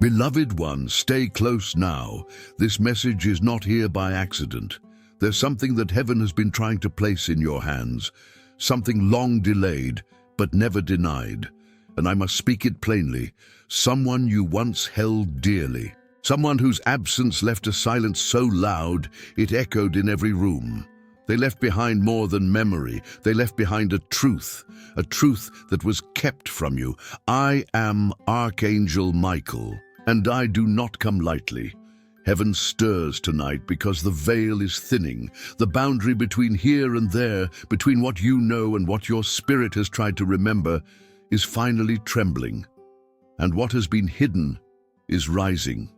Beloved one, stay close now. This message is not here by accident. There's something that heaven has been trying to place in your hands, something long delayed, but never denied. And I must speak it plainly. Someone you once held dearly. Someone whose absence left a silence so loud it echoed in every room. They left behind more than memory. They left behind a truth that was kept from you. I am Archangel Michael, and I do not come lightly. Heaven stirs tonight because the veil is thinning. The boundary between here and there, between what you know and what your spirit has tried to remember, is finally trembling. And what has been hidden is rising.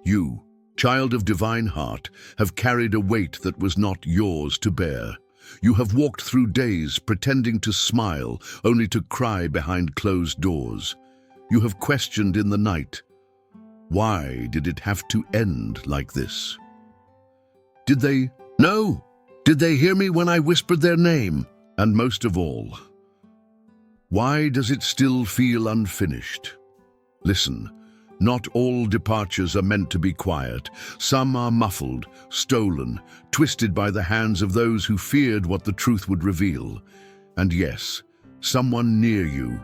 You, child of divine heart, have carried a weight that was not yours to bear. You have walked through days pretending to smile, only to cry behind closed doors. You have questioned in the night, why did it have to end like this? Did they know? Did they hear me when I whispered their name? And most of all, why does it still feel unfinished? Listen. Not all departures are meant to be quiet. Some are muffled, stolen, twisted by the hands of those who feared what the truth would reveal. And yes, someone near you,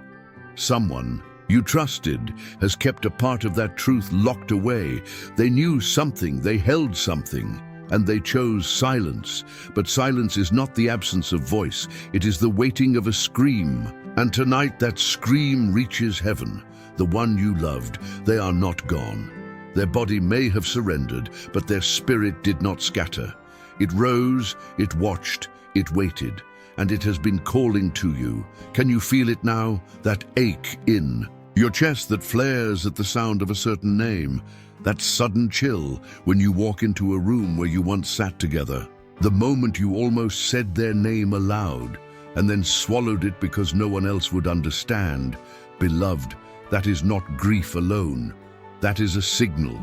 someone you trusted, has kept a part of that truth locked away. They knew something, they held something, and they chose silence. But silence is not the absence of voice, it is the waiting of a scream. And tonight that scream reaches heaven. The one you loved, they are not gone. Their body may have surrendered, but their spirit did not scatter. It rose, it watched, it waited, and it has been calling to you. Can you feel it now? That ache in your chest that flares at the sound of a certain name. That sudden chill when you walk into a room where you once sat together. The moment you almost said their name aloud, and then swallowed it because no one else would understand. Beloved, that is not grief alone. That is a signal.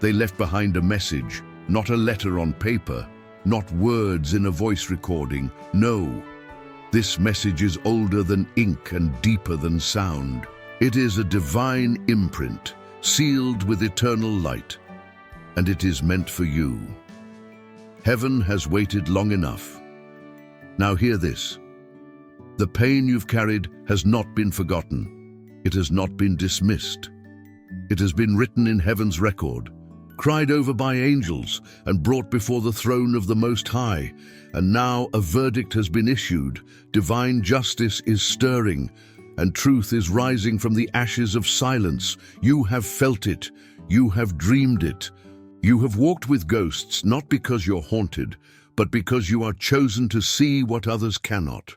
They left behind a message, not a letter on paper, not words in a voice recording. No, this message is older than ink and deeper than sound. It is a divine imprint, sealed with eternal light, and it is meant for you. Heaven has waited long enough. Now hear this. The pain you've carried has not been forgotten. It has not been dismissed. It has been written in heaven's record, cried over by angels, and brought before the throne of the Most High. And now a verdict has been issued. Divine justice is stirring, and truth is rising from the ashes of silence. You have felt it. You have dreamed it. You have walked with ghosts, not because you're haunted, but because you are chosen to see what others cannot.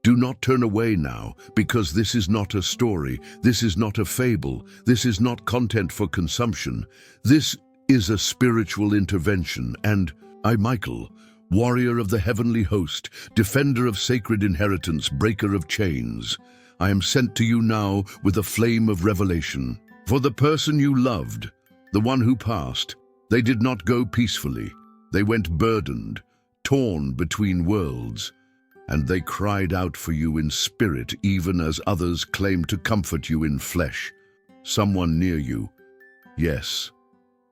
Do not turn away now, because this is not a story, this is not a fable, this is not content for consumption. This is a spiritual intervention, and I, Michael, warrior of the heavenly host, defender of sacred inheritance, breaker of chains, I am sent to you now with a flame of revelation. For the person you loved, the one who passed, they did not go peacefully. They went burdened, torn between worlds. And they cried out for you in spirit, even as others claimed to comfort you in flesh. Someone near you, yes,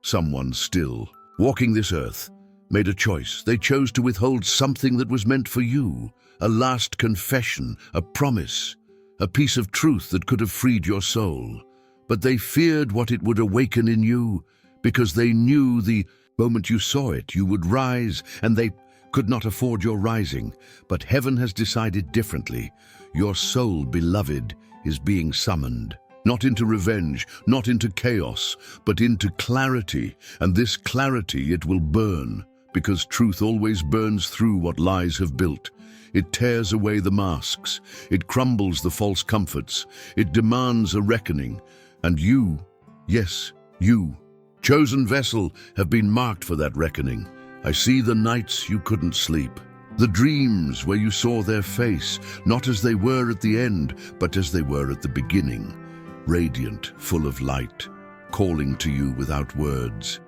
someone still, walking this earth, made a choice. They chose to withhold something that was meant for you, a last confession, a promise, a piece of truth that could have freed your soul. But they feared what it would awaken in you, because they knew the moment you saw it, you would rise, and they could not afford your rising. But heaven has decided differently. Your soul, beloved, is being summoned, not into revenge, not into chaos, but into clarity. And this clarity, it will burn, because truth always burns through what lies have built. It tears away the masks. It crumbles the false comforts. It demands a reckoning. And you, yes, you, chosen vessel, have been marked for that reckoning. I see the nights you couldn't sleep, the dreams where you saw their face, not as they were at the end, but as they were at the beginning, radiant, full of light, calling to you without words.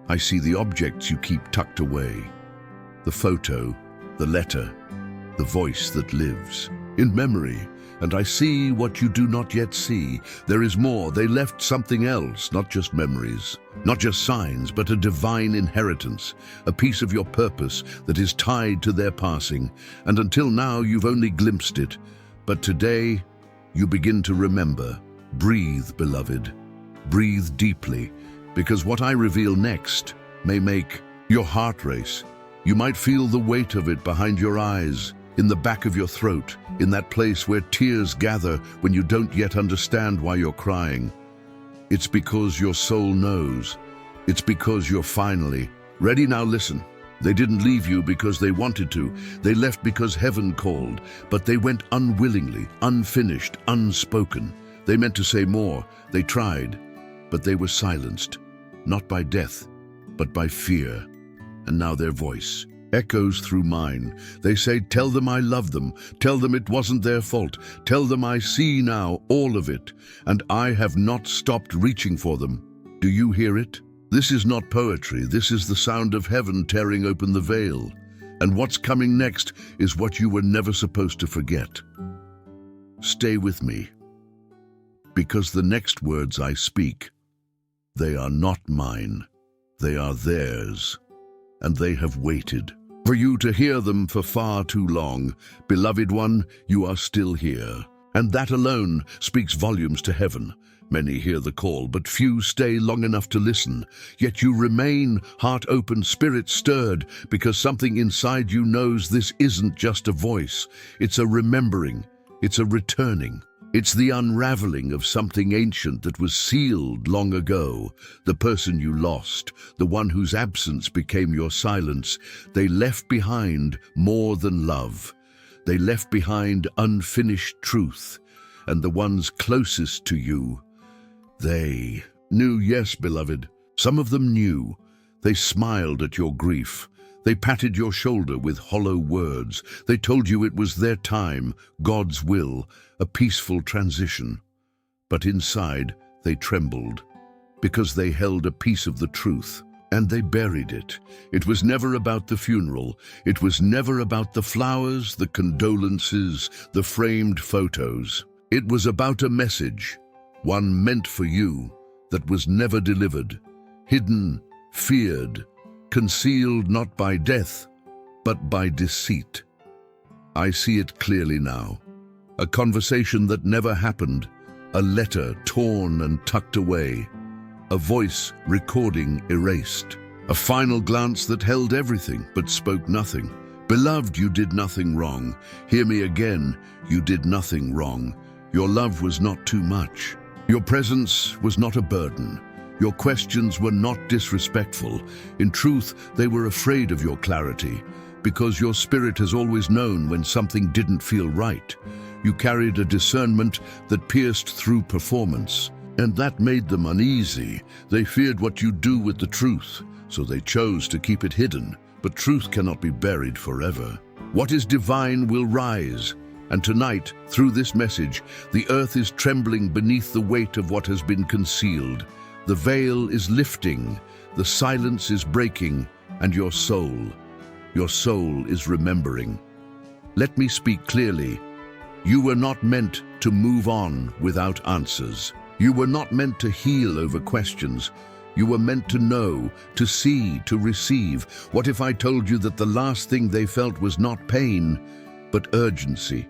I see the objects you keep tucked away, the photo, the letter, the voice that lives. In memory, And I see what you do not yet see. There is more. They left something else, not just memories, not just signs, but a divine inheritance, a piece of your purpose that is tied to their passing. And until now, you've only glimpsed it. But today, you begin to remember. Breathe, beloved. Breathe deeply, because what I reveal next may make your heart race. You might feel the weight of it behind your eyes, in the back of your throat, in that place where tears gather when you don't yet understand why you're crying. It's because your soul knows. It's because you're finally ready. Now listen. They didn't leave you because they wanted to. They left because heaven called, but they went unwillingly, unfinished, unspoken. They meant to say more. They tried, but they were silenced, not by death, but by fear. And now their voice echoes through mine. They say, tell them I love them. Tell them it wasn't their fault. Tell them I see now all of it, and I have not stopped reaching for them. Do you hear it? This is not poetry. This is the sound of heaven tearing open the veil. And what's coming next is what you were never supposed to forget. Stay with me, because the next words I speak, they are not mine. They are theirs, and they have waited for you to hear them for far too long. Beloved one, you are still here, and that alone speaks volumes to heaven. Many hear the call, but few stay long enough to listen. Yet you remain, heart open, spirit stirred, because something inside you knows this isn't just a voice. It's a remembering. It's a returning. It's the unraveling of something ancient that was sealed long ago. The person you lost, the one whose absence became your silence, they left behind more than love. They left behind unfinished truth, and the ones closest to you, they knew. Yes, beloved, some of them knew. They smiled at your grief. They patted your shoulder with hollow words. They told you it was their time, God's will, a peaceful transition. But inside, they trembled, because they held a piece of the truth, and they buried it. It was never about the funeral. It was never about the flowers, the condolences, the framed photos. It was about a message, one meant for you, that was never delivered, hidden, feared, concealed not by death, but by deceit. I see it clearly now. A conversation that never happened, a letter torn and tucked away, a voice recording erased, a final glance that held everything but spoke nothing. Beloved, you did nothing wrong. Hear me again, you did nothing wrong. Your love was not too much. Your presence was not a burden. Your questions were not disrespectful. In truth, they were afraid of your clarity, because your spirit has always known when something didn't feel right. You carried a discernment that pierced through performance, and that made them uneasy. They feared what you'd do with the truth, so they chose to keep it hidden. But truth cannot be buried forever. What is divine will rise. And tonight, through this message, the earth is trembling beneath the weight of what has been concealed. The veil is lifting, the silence is breaking, and your soul is remembering. Let me speak clearly. You were not meant to move on without answers. You were not meant to heal over questions. You were meant to know, to see, to receive. What if I told you that the last thing they felt was not pain, but urgency?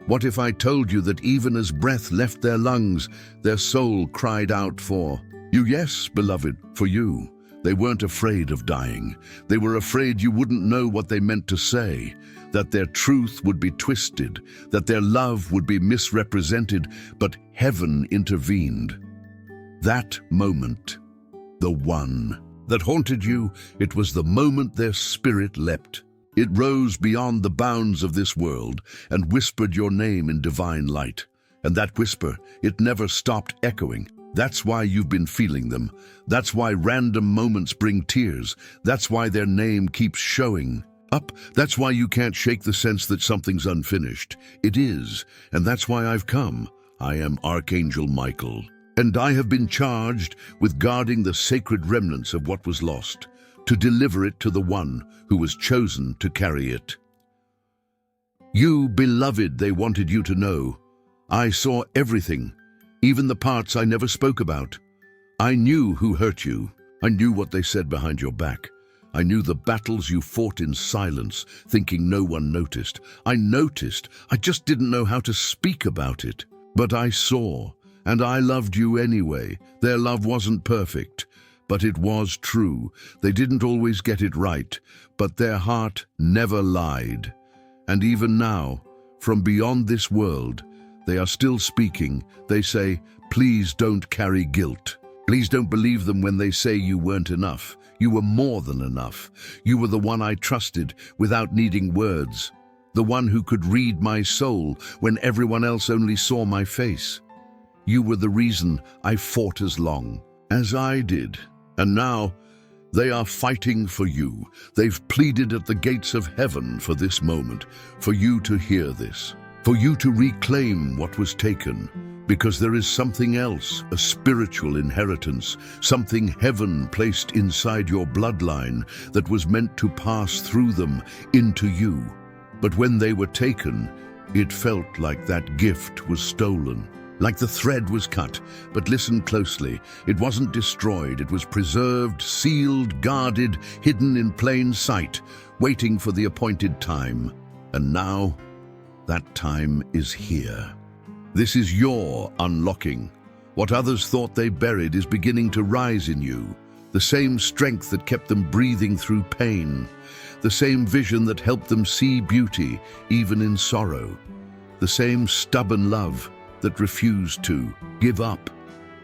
What if I told you that even as breath left their lungs, their soul cried out for you? Yes, beloved, for you. They weren't afraid of dying. They were afraid you wouldn't know what they meant to say, that their truth would be twisted, that their love would be misrepresented, but heaven intervened. That moment, the one that haunted you, it was the moment their spirit leapt. It rose beyond the bounds of this world and whispered your name in divine light. And that whisper, it never stopped echoing. That's why you've been feeling them. That's why random moments bring tears. That's why their name keeps showing up. That's why you can't shake the sense that something's unfinished. It is, and that's why I've come. I am Archangel Michael, and I have been charged with guarding the sacred remnants of what was lost, to deliver it to the one who was chosen to carry it. You, beloved, they wanted you to know. I saw everything, even the parts I never spoke about. I knew who hurt you. I knew what they said behind your back. I knew the battles you fought in silence, thinking no one noticed. I noticed, I just didn't know how to speak about it. But I saw, and I loved you anyway. Their love wasn't perfect, but it was true. They didn't always get it right, but their heart never lied. And even now, from beyond this world, they are still speaking. They say, please don't carry guilt. Please don't believe them when they say you weren't enough. You were more than enough. You were the one I trusted without needing words. The one who could read my soul when everyone else only saw my face. You were the reason I fought as long as I did. And now, they are fighting for you. They've pleaded at the gates of heaven for this moment, for you to hear this, for you to reclaim what was taken. Because there is something else, a spiritual inheritance, something heaven placed inside your bloodline that was meant to pass through them into you. But when they were taken, it felt like that gift was stolen, like the thread was cut. But listen closely, it wasn't destroyed, it was preserved, sealed, guarded, hidden in plain sight, waiting for the appointed time. And now, that time is here. This is your unlocking. What others thought they buried is beginning to rise in you. The same strength that kept them breathing through pain. The same vision that helped them see beauty, even in sorrow. The same stubborn love that refused to give up.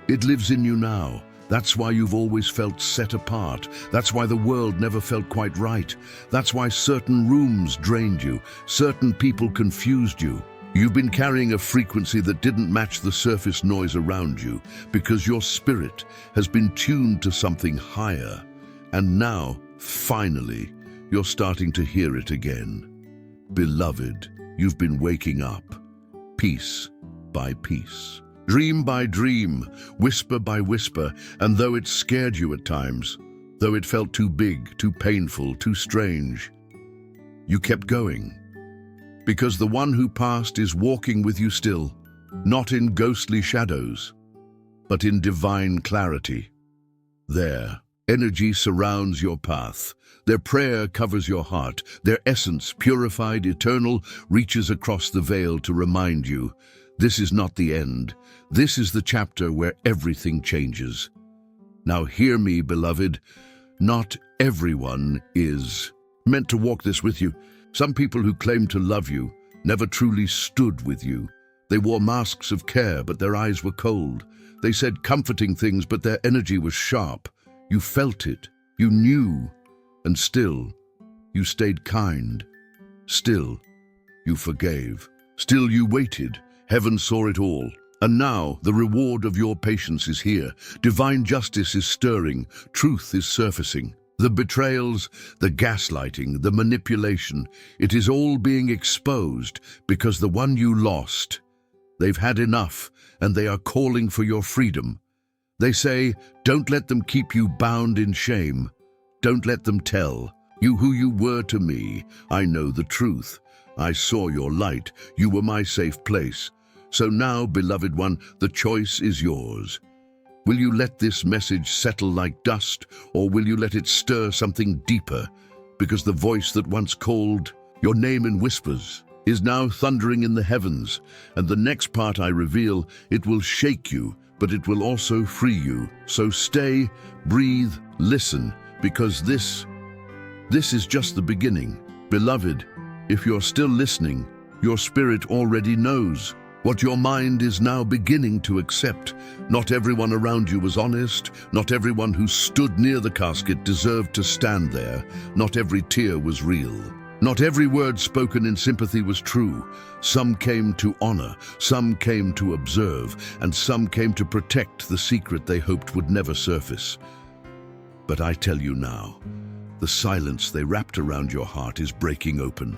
It lives in you now. That's why you've always felt set apart. That's why the world never felt quite right. That's why certain rooms drained you. Certain people confused you. You've been carrying a frequency that didn't match the surface noise around you because your spirit has been tuned to something higher. And now, finally, you're starting to hear it again. Beloved, you've been waking up, piece by piece, dream by dream, whisper by whisper, and though it scared you at times, though it felt too big, too painful, too strange, you kept going. Because the one who passed is walking with you still, not in ghostly shadows, but in divine clarity. Their energy surrounds your path. Their prayer covers your heart. Their essence, purified, eternal, reaches across the veil to remind you, this is not the end. This is the chapter where everything changes. Now hear me, beloved. Not everyone is meant to walk this with you. Some people who claimed to love you never truly stood with you. They wore masks of care, but their eyes were cold. They said comforting things, but their energy was sharp. You felt it, you knew, and still, you stayed kind. Still, you forgave. Still, you waited. Heaven saw it all. And now, the reward of your patience is here. Divine justice is stirring. Truth is surfacing. The betrayals, the gaslighting, the manipulation, it is all being exposed because the one you lost, they've had enough and they are calling for your freedom. They say, don't let them keep you bound in shame. Don't let them tell you who you were to me. I know the truth. I saw your light. You were my safe place. So now, beloved one, the choice is yours. Will you let this message settle like dust, or will you let it stir something deeper? Because the voice that once called your name in whispers is now thundering in the heavens, and the next part I reveal, it will shake you, but it will also free you. So stay, breathe, listen, because this is just the beginning. Beloved, if you're still listening, your spirit already knows what your mind is now beginning to accept. Not everyone around you was honest. Not everyone who stood near the casket deserved to stand there. Not every tear was real. Not every word spoken in sympathy was true. Some came to honor, some came to observe, and some came to protect the secret they hoped would never surface. But I tell you now, the silence they wrapped around your heart is breaking open.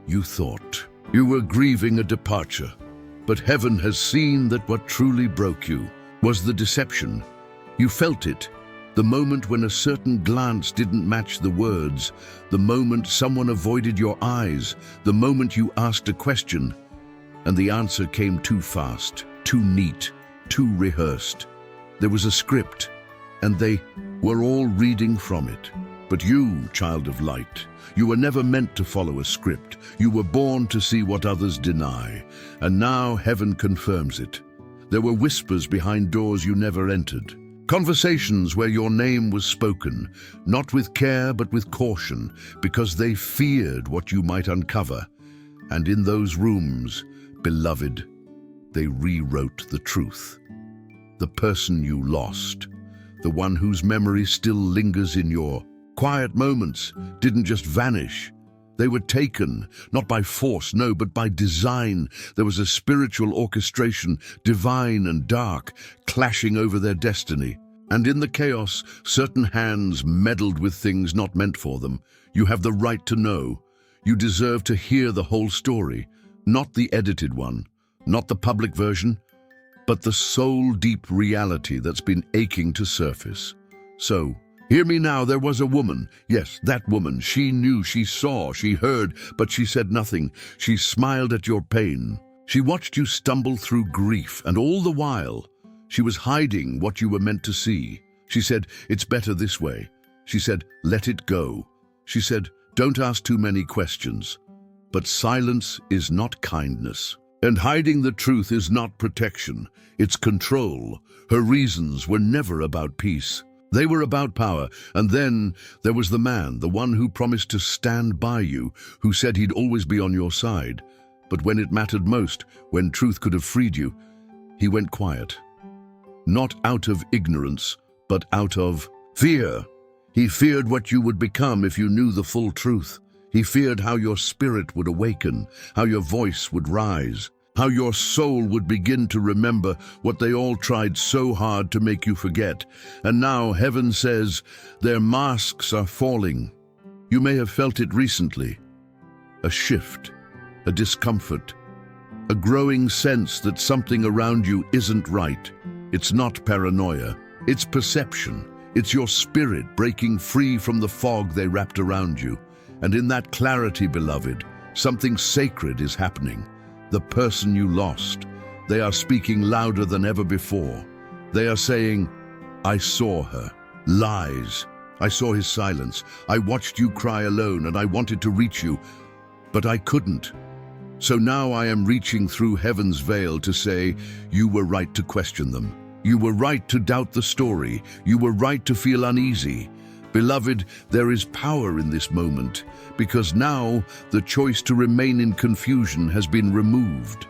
You thought you were grieving a departure, but heaven has seen that what truly broke you was the deception. You felt it, the moment when a certain glance didn't match the words, the moment someone avoided your eyes, the moment you asked a question, And the answer came too fast, too neat, too rehearsed. There was a script, and they were all reading from it. But you, child of light, you were never meant to follow a script. You were born to see what others deny, and now heaven confirms it. There were whispers behind doors you never entered. Conversations where your name was spoken, not with care but with caution, because they feared what you might uncover. And in those rooms, beloved, they rewrote the truth. The person you lost, the one whose memory still lingers in your quiet moments, didn't just vanish. They were taken, not by force, no, but by design. There was a spiritual orchestration, divine and dark, clashing over their destiny. And in the chaos, certain hands meddled with things not meant for them. You have the right to know. You deserve to hear the whole story, not the edited one, not the public version, but the soul-deep reality that's been aching to surface. So, hear me now, there was a woman. Yes, that woman. She knew, she saw, she heard, but she said nothing. She smiled at your pain. She watched you stumble through grief, and all the while, she was hiding what you were meant to see. She said, "It's better this way." She said, "Let it go." She said, "Don't ask too many questions." But silence is not kindness. And hiding the truth is not protection. It's control. Her reasons were never about peace. They were about power. And then there was the man, the one who promised to stand by you, who said he'd always be on your side. But when it mattered most, when truth could have freed you, he went quiet. Not out of ignorance, but out of fear. He feared what you would become if you knew the full truth. He feared how your spirit would awaken, how your voice would rise, how your soul would begin to remember what they all tried so hard to make you forget. And now heaven says, their masks are falling. You may have felt it recently. A shift, a discomfort, a growing sense that something around you isn't right. It's not paranoia, it's perception. It's your spirit breaking free from the fog they wrapped around you. And in that clarity, beloved, something sacred is happening. The person you lost, they are speaking louder than ever before. They are saying, "I saw her." Lies. I saw his silence. I watched you cry alone and I wanted to reach you, but I couldn't. So now I am reaching through heaven's veil to say, you were right to question them. You were right to doubt the story. You were right to feel uneasy. Beloved, there is power in this moment, because now the choice to remain in confusion has been removed.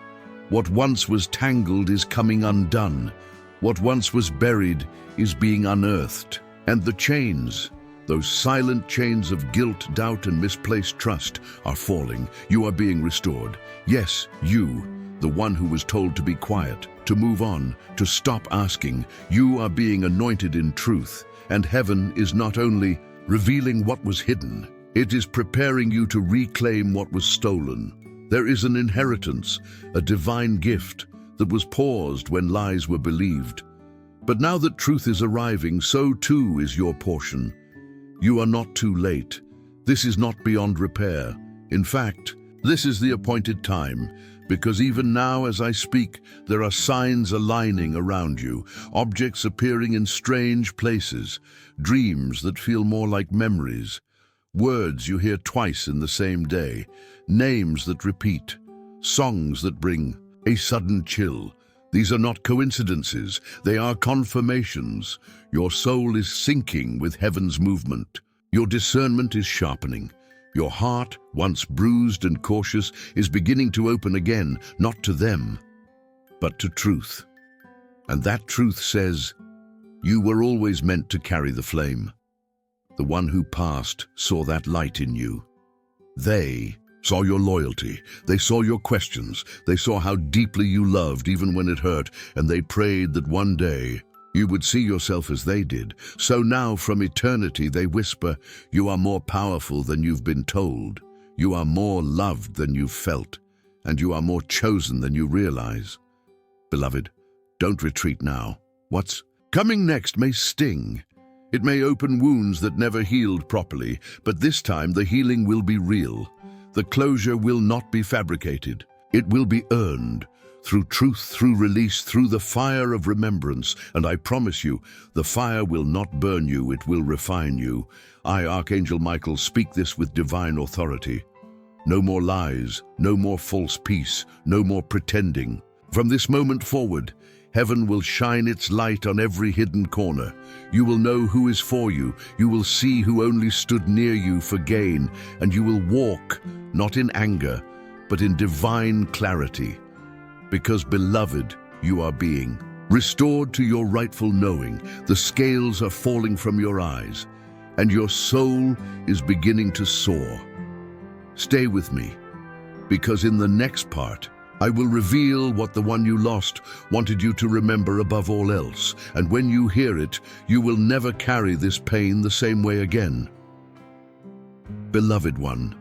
What once was tangled is coming undone. What once was buried is being unearthed. And the chains, those silent chains of guilt, doubt, and misplaced trust, are falling. You are being restored. Yes, you, the one who was told to be quiet, to move on, to stop asking. You are being anointed in truth. And heaven is not only revealing what was hidden, it is preparing you to reclaim what was stolen. There is an inheritance, a divine gift that was paused when lies were believed. But now that truth is arriving, so too is your portion. You are not too late. This is not beyond repair. In fact, this is the appointed time, because even now as I speak, there are signs aligning around you, objects appearing in strange places, dreams that feel more like memories, words you hear twice in the same day, names that repeat, songs that bring a sudden chill. These are not coincidences, they are confirmations. Your soul is syncing with heaven's movement. Your discernment is sharpening. Your heart, once bruised and cautious, is beginning to open again, not to them, but to truth. And that truth says, you were always meant to carry the flame. The one who passed saw that light in you. They saw your loyalty. They saw your questions. They saw how deeply you loved even when it hurt, and they prayed that one day you would see yourself as they did. So now from eternity they whisper, you are more powerful than you've been told. You are more loved than you've felt, and you are more chosen than you realize. Beloved, don't retreat now. What's coming next may sting. It may open wounds that never healed properly, but this time the healing will be real. The closure will not be fabricated. It will be earned through truth, through release, through the fire of remembrance. And I promise you, the fire will not burn you, it will refine you. I, Archangel Michael, speak this with divine authority. No more lies, no more false peace, no more pretending. From this moment forward, heaven will shine its light on every hidden corner. You will know who is for you. You will see who only stood near you for gain. And you will walk, not in anger, but in divine clarity. Because, beloved, you are being restored to your rightful knowing. The scales are falling from your eyes, and your soul is beginning to soar. Stay with me, because in the next part, I will reveal what the one you lost wanted you to remember above all else. And when you hear it, you will never carry this pain the same way again. Beloved one,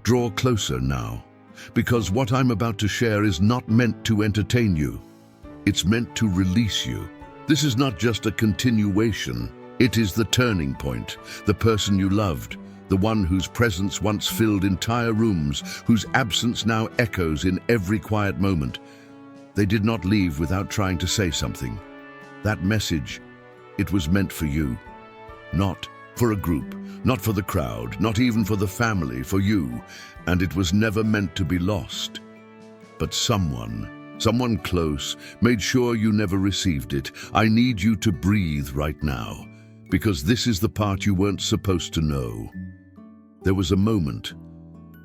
draw closer now, because what I'm about to share is not meant to entertain you. It's meant to release you. This is not just a continuation. It is the turning point, the person you loved, the one whose presence once filled entire rooms, whose absence now echoes in every quiet moment. They did not leave without trying to say something. That message, it was meant for you. Not for a group, not for the crowd, not even for the family, for you. And it was never meant to be lost. But someone close, made sure you never received it. I need you to breathe right now, because this is the part you weren't supposed to know. There was a moment,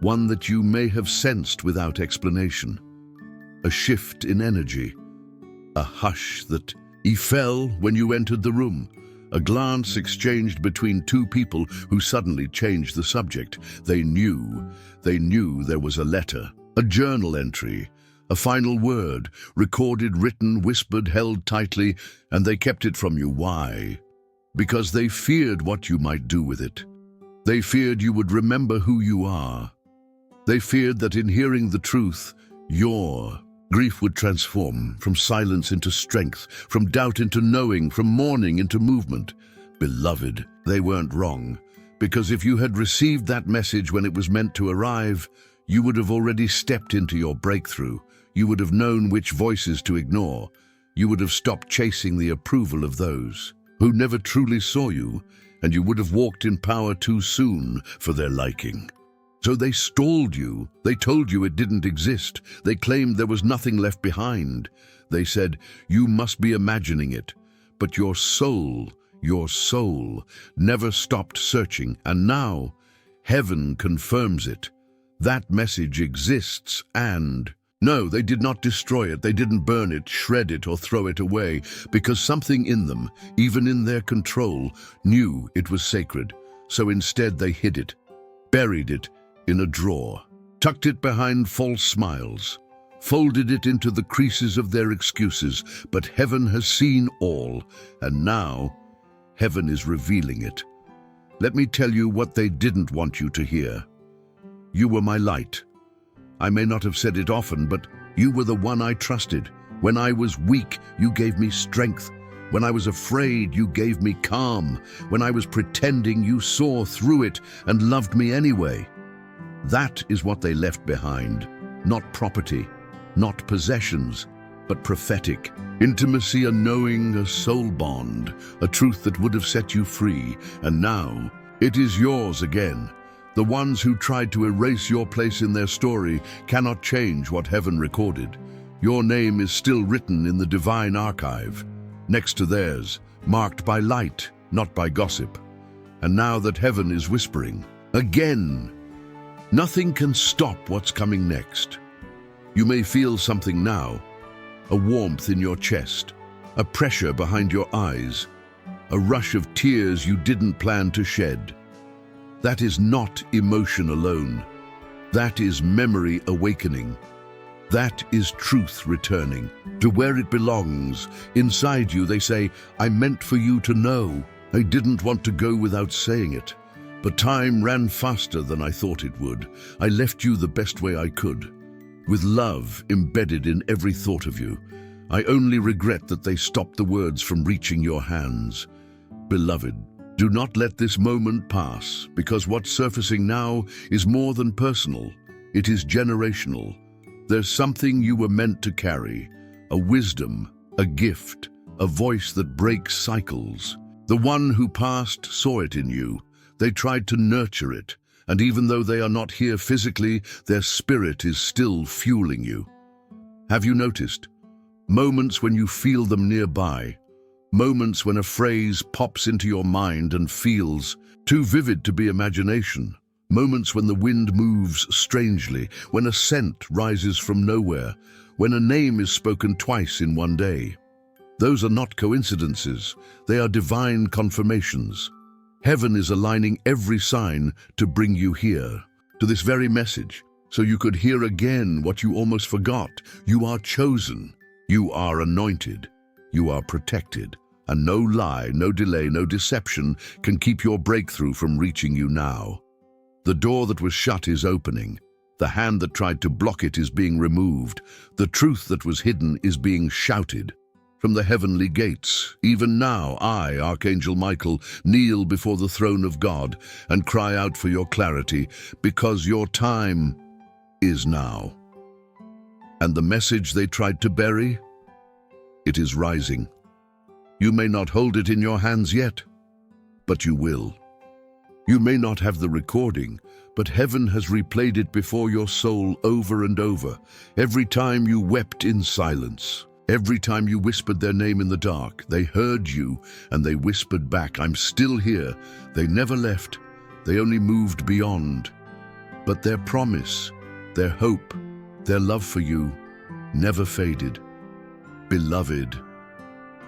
one that you may have sensed without explanation. A shift in energy, a hush that fell when you entered the room. A glance exchanged between two people who suddenly changed the subject. They knew there was a letter, a journal entry, a final word, recorded, written, whispered, held tightly, and they kept it from you. Why? Because they feared what you might do with it. They feared you would remember who you are. They feared that in hearing the truth, your grief would transform from silence into strength, from doubt into knowing, from mourning into movement. Beloved, they weren't wrong, because if you had received that message when it was meant to arrive, you would have already stepped into your breakthrough. You would have known which voices to ignore. You would have stopped chasing the approval of those who never truly saw you, and you would have walked in power too soon for their liking. So they stalled you. They told you it didn't exist. They claimed there was nothing left behind. They said, you must be imagining it. But your soul never stopped searching. And now, heaven confirms it. That message exists, and no, they did not destroy it. They didn't burn it, shred it, or throw it away, because something in them, even in their control, knew it was sacred. So instead they hid it, buried it in a drawer, tucked it behind false smiles, folded it into the creases of their excuses. But heaven has seen all, and now heaven is revealing it. Let me tell you what they didn't want you to hear. You were my light. I may not have said it often, but you were the one I trusted. When I was weak, you gave me strength. When I was afraid, you gave me calm. When I was pretending, you saw through it and loved me anyway. That is what they left behind. Not property, not possessions, but prophetic. Intimacy, a knowing, a soul bond, a truth that would have set you free. And now, it is yours again. The ones who tried to erase your place in their story cannot change what heaven recorded. Your name is still written in the divine archive, next to theirs, marked by light, not by gossip. And now that heaven is whispering, again, nothing can stop what's coming next. You may feel something now, a warmth in your chest, a pressure behind your eyes, a rush of tears you didn't plan to shed. That is not emotion alone. That is memory awakening. That is truth returning to where it belongs. Inside you, they say, I meant for you to know. I didn't want to go without saying it. But time ran faster than I thought it would. I left you the best way I could, with love embedded in every thought of you. I only regret that they stopped the words from reaching your hands. Beloved, do not let this moment pass, because what's surfacing now is more than personal. It is generational. There's something you were meant to carry, a wisdom, a gift, a voice that breaks cycles. The one who passed saw it in you. They tried to nurture it, and even though they are not here physically, their spirit is still fueling you. Have you noticed? Moments when you feel them nearby, moments when a phrase pops into your mind and feels too vivid to be imagination, moments when the wind moves strangely, when a scent rises from nowhere, when a name is spoken twice in one day. Those are not coincidences, they are divine confirmations. Heaven is aligning every sign to bring you here, to this very message, so you could hear again what you almost forgot. You are chosen, you are anointed, you are protected, and no lie, no delay, no deception can keep your breakthrough from reaching you now. The door that was shut is opening. The hand that tried to block it is being removed. The truth that was hidden is being shouted from the heavenly gates. Even now, I, Archangel Michael, kneel before the throne of God and cry out for your clarity, because your time is now. And the message they tried to bury, it is rising. You may not hold it in your hands yet, but you will. You may not have the recording, but heaven has replayed it before your soul over and over. Every time you wept in silence, every time you whispered their name in the dark, they heard you and they whispered back, I'm still here. They never left, they only moved beyond. But their promise, their hope, their love for you never faded. Beloved,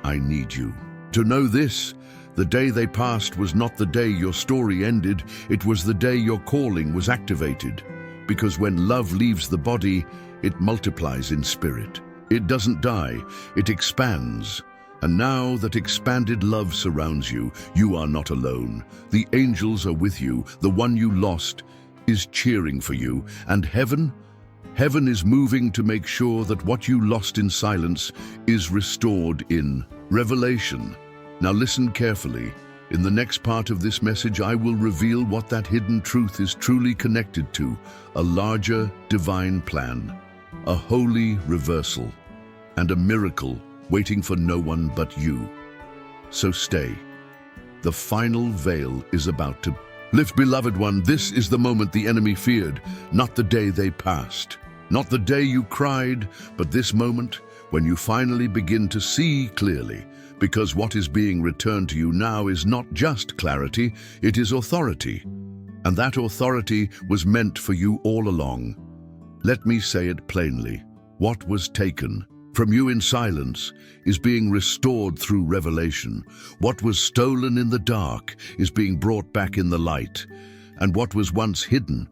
I need you to know this. The day they passed was not the day your story ended, it was the day your calling was activated. Because when love leaves the body, it multiplies in spirit. It doesn't die, it expands. And now that expanded love surrounds you, you are not alone. The angels are with you, the one you lost is cheering for you, and heaven is moving to make sure that what you lost in silence is restored in revelation. Now listen carefully. In the next part of this message, I will reveal what that hidden truth is truly connected to, a larger divine plan, a holy reversal, and a miracle waiting for no one but you. So stay. The final veil is about to lift, beloved one. This is the moment the enemy feared, not the day they passed, not the day you cried, but this moment when you finally begin to see clearly. Because what is being returned to you now is not just clarity, it is authority. And that authority was meant for you all along. Let me say it plainly. What was taken from you in silence is being restored through revelation. What was stolen in the dark is being brought back in the light. And what was once hidden,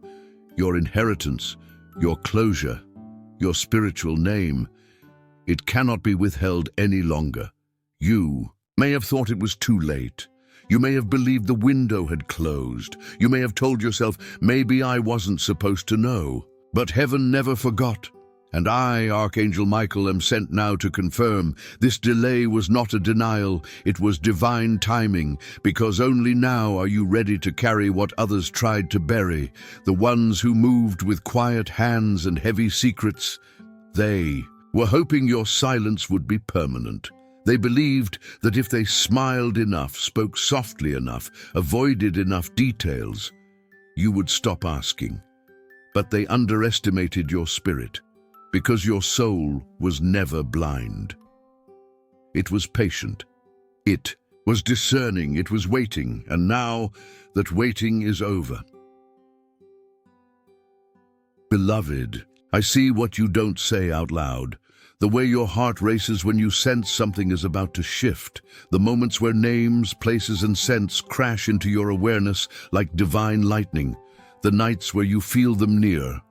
your inheritance, your closure, your spiritual name, it cannot be withheld any longer. You may have thought it was too late. You may have believed the window had closed. You may have told yourself, maybe I wasn't supposed to know. But heaven never forgot. And I, Archangel Michael, am sent now to confirm this delay was not a denial, it was divine timing, because only now are you ready to carry what others tried to bury. The ones who moved with quiet hands and heavy secrets, they were hoping your silence would be permanent. They believed that if they smiled enough, spoke softly enough, avoided enough details, you would stop asking. But they underestimated your spirit, because your soul was never blind. It was patient. It was discerning. It was waiting. And now that waiting is over. Beloved, I see what you don't say out loud. The way your heart races when you sense something is about to shift. The moments where names, places, and scents crash into your awareness like divine lightning. The nights where you feel them near,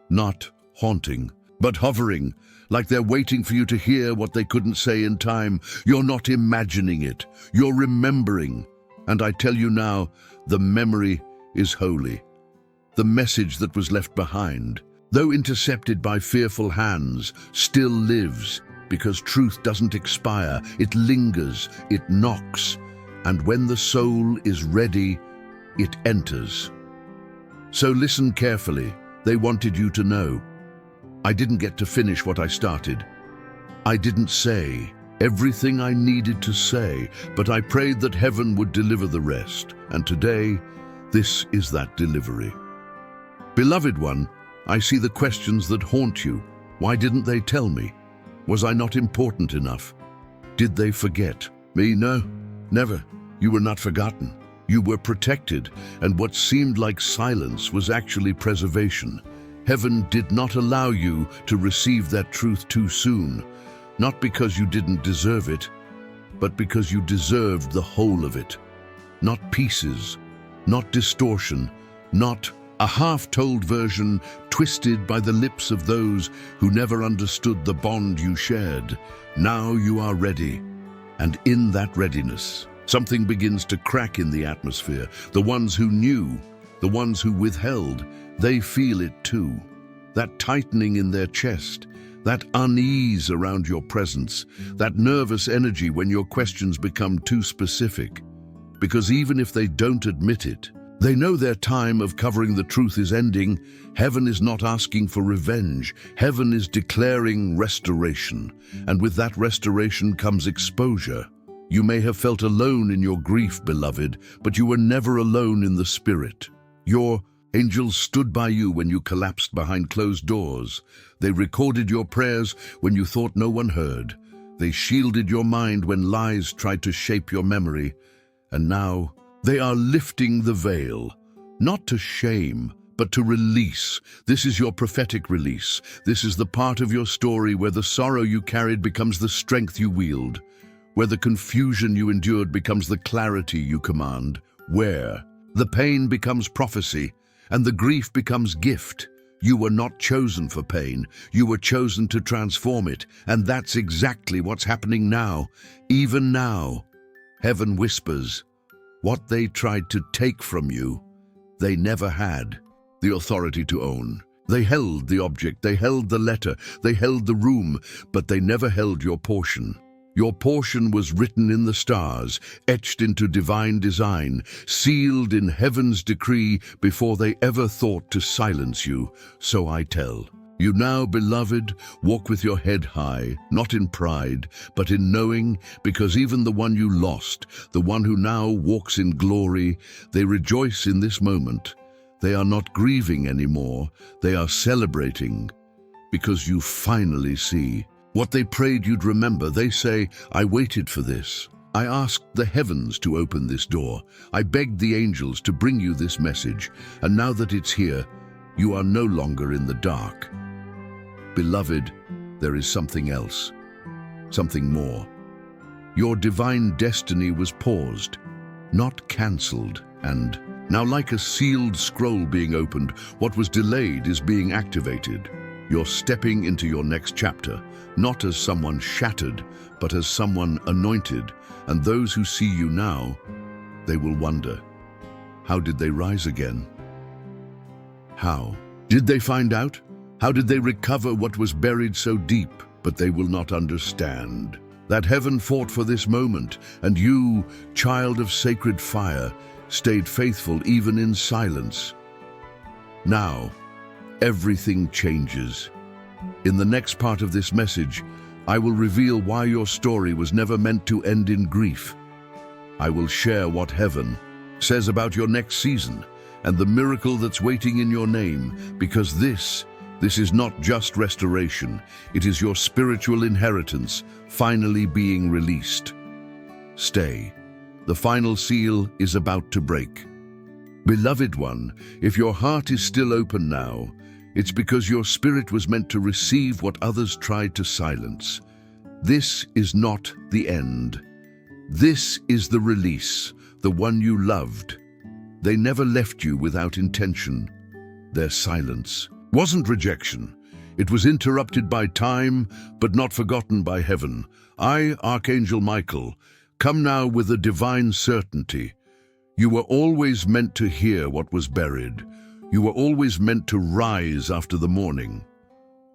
not haunting, but hovering, like they're waiting for you to hear what they couldn't say in time. You're not imagining it, you're remembering. And I tell you now, the memory is holy. The message that was left behind, though intercepted by fearful hands, still lives, because truth doesn't expire, it lingers, it knocks, and when the soul is ready, it enters. So listen carefully. They wanted you to know. I didn't get to finish what I started. I didn't say everything I needed to say, but I prayed that heaven would deliver the rest. And today, this is that delivery. Beloved one, I see the questions that haunt you. Why didn't they tell me? Was I not important enough? Did they forget? Me? No, never. You were not forgotten. You were protected, and what seemed like silence was actually preservation. Heaven did not allow you to receive that truth too soon, not because you didn't deserve it, but because you deserved the whole of it. Not pieces, not distortion, not a half-told version twisted by the lips of those who never understood the bond you shared. Now you are ready, and in that readiness, something begins to crack in the atmosphere. The ones who knew, the ones who withheld, they feel it too. That tightening in their chest, that unease around your presence, that nervous energy when your questions become too specific. Because even if they don't admit it, they know their time of covering the truth is ending. Heaven is not asking for revenge. Heaven is declaring restoration. And with that restoration comes exposure. You may have felt alone in your grief, beloved, but you were never alone in the spirit. Your angels stood by you when you collapsed behind closed doors. They recorded your prayers when you thought no one heard. They shielded your mind when lies tried to shape your memory. And now, they are lifting the veil, not to shame, but to release. This is your prophetic release. This is the part of your story where the sorrow you carried becomes the strength you wield, where the confusion you endured becomes the clarity you command, where the pain becomes prophecy and the grief becomes gift. You were not chosen for pain. You were chosen to transform it, and that's exactly what's happening now. Even now, heaven whispers, what they tried to take from you, they never had the authority to own. They held the object, they held the letter, they held the room, but they never held your portion. Your portion was written in the stars, etched into divine design, sealed in heaven's decree before they ever thought to silence you. So I tell you now, beloved, walk with your head high, not in pride, but in knowing, because even the one you lost, the one who now walks in glory, they rejoice in this moment. They are not grieving anymore, they are celebrating, because you finally see what they prayed you'd remember. They say, I waited for this. I asked the heavens to open this door. I begged the angels to bring you this message, and now that it's here, you are no longer in the dark. Beloved, there is something else, something more. Your divine destiny was paused, not cancelled, and now like a sealed scroll being opened, what was delayed is being activated. You're stepping into your next chapter, not as someone shattered, but as someone anointed, and those who see you now, they will wonder, how did they rise again? How? Did they find out? How did they recover what was buried so deep? But they will not understand that heaven fought for this moment, and you, child of sacred fire, stayed faithful even in silence. Now, everything changes. In the next part of this message, I will reveal why your story was never meant to end in grief. I will share what heaven says about your next season and the miracle that's waiting in your name, because this is not just restoration, it is your spiritual inheritance finally being released. Stay. The final seal is about to break. Beloved one, if your heart is still open now, it's because your spirit was meant to receive what others tried to silence. This is not the end. This is the release, the one you loved. They never left you without intention. Their silence wasn't rejection. It was interrupted by time, but not forgotten by heaven. I, Archangel Michael, come now with a divine certainty. You were always meant to hear what was buried. You were always meant to rise after the morning.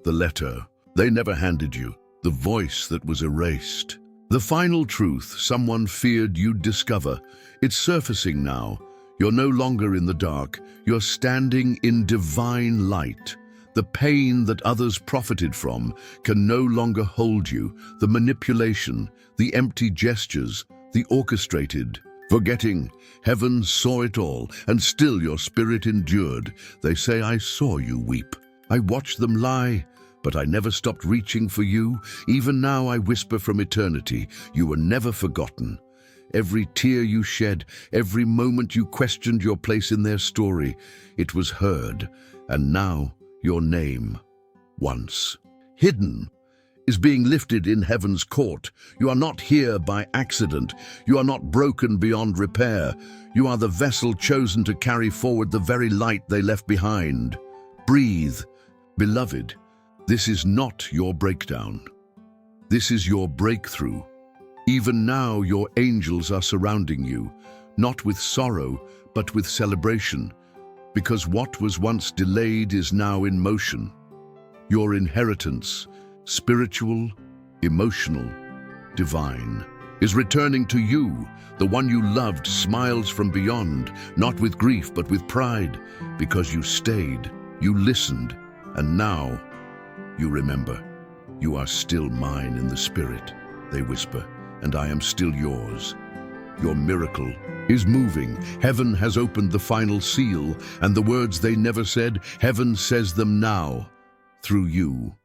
The letter they never handed you, the voice that was erased. The final truth someone feared you'd discover. It's surfacing now. You're no longer in the dark. You're standing in divine light. The pain that others profited from can no longer hold you. The manipulation, the empty gestures, the orchestrated. Forgetting, heaven saw it all, and still your spirit endured. They say, I saw you weep. I watched them lie, but I never stopped reaching for you. Even now I whisper from eternity, you were never forgotten. Every tear you shed, every moment you questioned your place in their story, it was heard, and now your name, once hidden, is being lifted in heaven's court. You are not here by accident. You are not broken beyond repair. You are the vessel chosen to carry forward the very light they left behind. Breathe, beloved. This is not your breakdown. This is your breakthrough. Even now your angels are surrounding you, not with sorrow, but with celebration, because what was once delayed is now in motion. Your inheritance, spiritual, emotional, divine, is returning to you. The one you loved smiles from beyond, not with grief but with pride, because you stayed, you listened, and now you remember. You are still mine in the spirit, they whisper, and I am still yours. Your miracle is moving. Heaven has opened the final seal, and the words they never said, heaven says them now, through you.